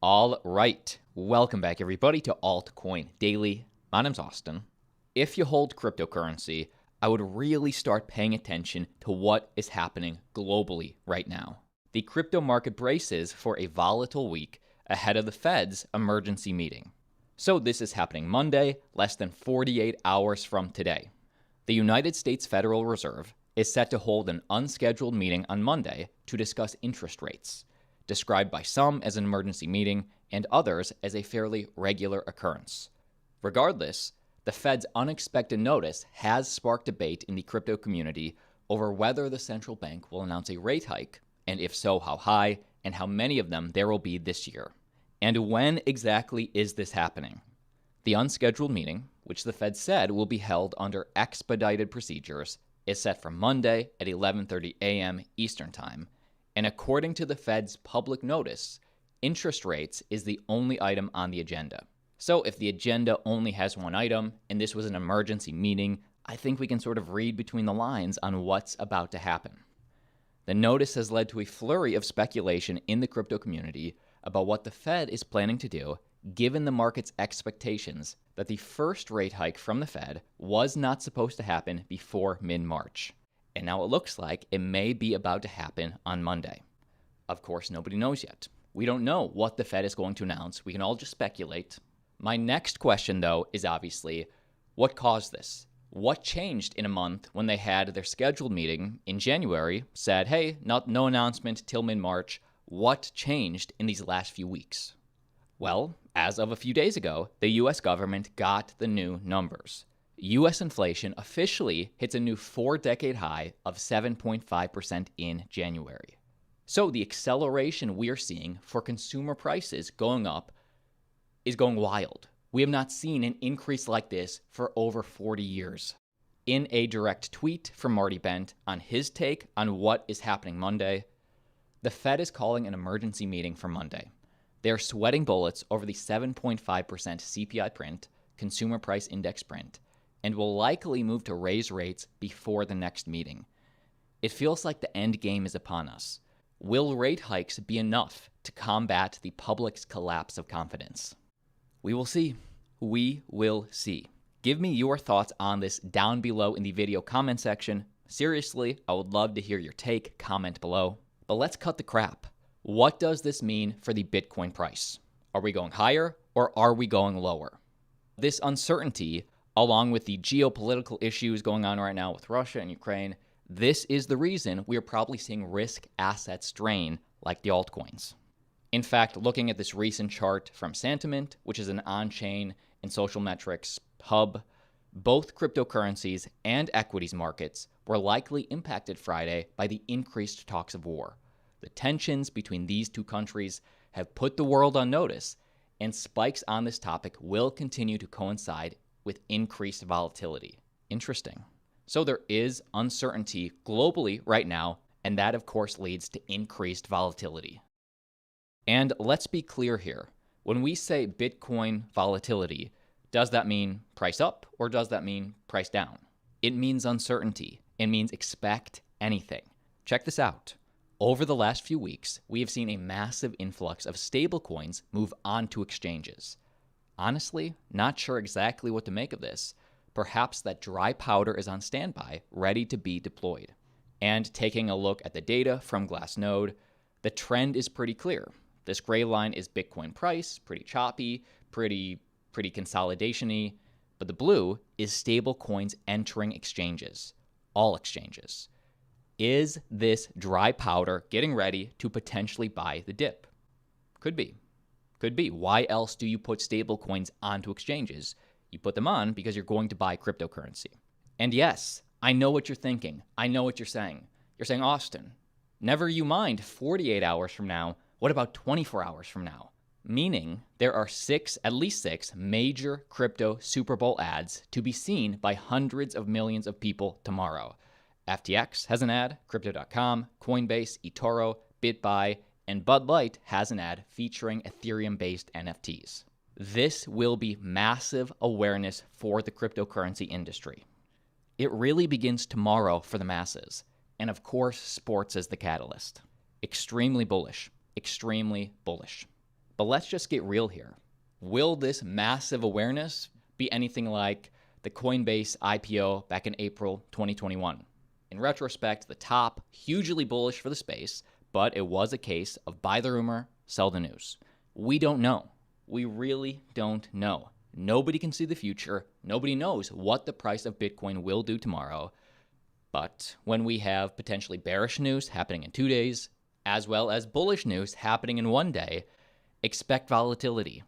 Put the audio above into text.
All right, welcome back everybody to Altcoin Daily. My name's Austin. If you hold cryptocurrency, I would really start paying attention to what is happening globally right now. The crypto market braces for a volatile week ahead of the Fed's emergency meeting. So this is happening Monday, less than 48 hours from today. The United States Federal Reserve is set to hold an unscheduled meeting on Monday to discuss interest rates, described by some as an emergency meeting and others as a fairly regular occurrence. Regardless, the Fed's unexpected notice has sparked debate in the crypto community over whether the central bank will announce a rate hike, and if so, how high, and how many of them there will be this year. And when exactly is this happening? The unscheduled meeting, which the Fed said will be held under expedited procedures, is set for Monday at 11:30 a.m. Eastern Time, and according to the Fed's public notice, interest rates is the only item on the agenda. So if the agenda only has one item, and this was an emergency meeting, I think we can sort of read between the lines on what's about to happen. The notice has led to a flurry of speculation in the crypto community about what the Fed is planning to do, given the market's expectations that the first rate hike from the Fed was not supposed to happen before mid-March. And now it looks like it may be about to happen on Monday. Of course, nobody knows yet. We don't know what the Fed is going to announce. We can all just speculate. My next question, though, is obviously, what caused this? What changed in a month when they had their scheduled meeting in January, said, hey, no announcement till mid-March. What changed in these last few weeks? Well, as of a few days ago, the U.S. government got the new numbers. U.S. inflation officially hits a new 4-decade high of 7.5% in January. So the acceleration we are seeing for consumer prices going up is going wild. We have not seen an increase like this for over 40 years. In a direct tweet from Marty Bent on his take on what is happening Monday, the Fed is calling an emergency meeting for Monday. They are sweating bullets over the 7.5% CPI print, consumer price index print, and will likely move to raise rates before the next meeting. It feels like the end game is upon us. Will rate hikes be enough to combat the public's collapse of confidence? We will see. We will see. Give me your thoughts on this down below in the video comment section. Seriously, I would love to hear your take. Comment below. But let's cut the crap. What does this mean for the Bitcoin price? Are we going higher or are we going lower? This uncertainty, along with the geopolitical issues going on right now with Russia and Ukraine, this is the reason we are probably seeing risk assets drain like the altcoins. In fact, looking at this recent chart from Sentiment, which is an on-chain and social metrics hub, both cryptocurrencies and equities markets were likely impacted Friday by the increased talks of war. The tensions between these two countries have put the world on notice, and spikes on this topic will continue to coincide with increased volatility. Interesting. So there is uncertainty globally right now, and that of course leads to increased volatility. And let's be clear here. When we say Bitcoin volatility, does that mean price up or does that mean price down? It means uncertainty. It means expect anything. Check this out. Over the last few weeks, we have seen a massive influx of stablecoins move onto exchanges. Honestly, not sure exactly what to make of this. Perhaps that dry powder is on standby, ready to be deployed. And taking a look at the data from Glassnode, the trend is pretty clear. This gray line is Bitcoin price, pretty choppy, pretty consolidation-y, but the blue is stable coins entering exchanges, all exchanges. Is this dry powder getting ready to potentially buy the dip? Could be. Could be. Why else do you put stable coins onto exchanges? You put them on because you're going to buy cryptocurrency. And yes, I know what you're thinking. I know what you're saying. You're saying, Austin, never you mind 48 hours from now. What about 24 hours from now? Meaning there are at least six major crypto Super Bowl ads to be seen by hundreds of millions of people tomorrow. FTX has an ad, Crypto.com, Coinbase, eToro, BitBuy, and Bud Light has an ad featuring Ethereum-based NFTs. This will be massive awareness for the cryptocurrency industry. It really begins tomorrow for the masses, and of course, sports is the catalyst. Extremely bullish. Extremely bullish. But let's just get real here. Will this massive awareness be anything like the Coinbase IPO back in April 2021? In retrospect, the top, hugely bullish for the space, but it was a case of buy the rumor, sell the news. We don't know. We really don't know. Nobody can see the future. Nobody knows what the price of Bitcoin will do tomorrow. But when we have potentially bearish news happening in 2 days, as well as bullish news happening in 1 day, expect volatility.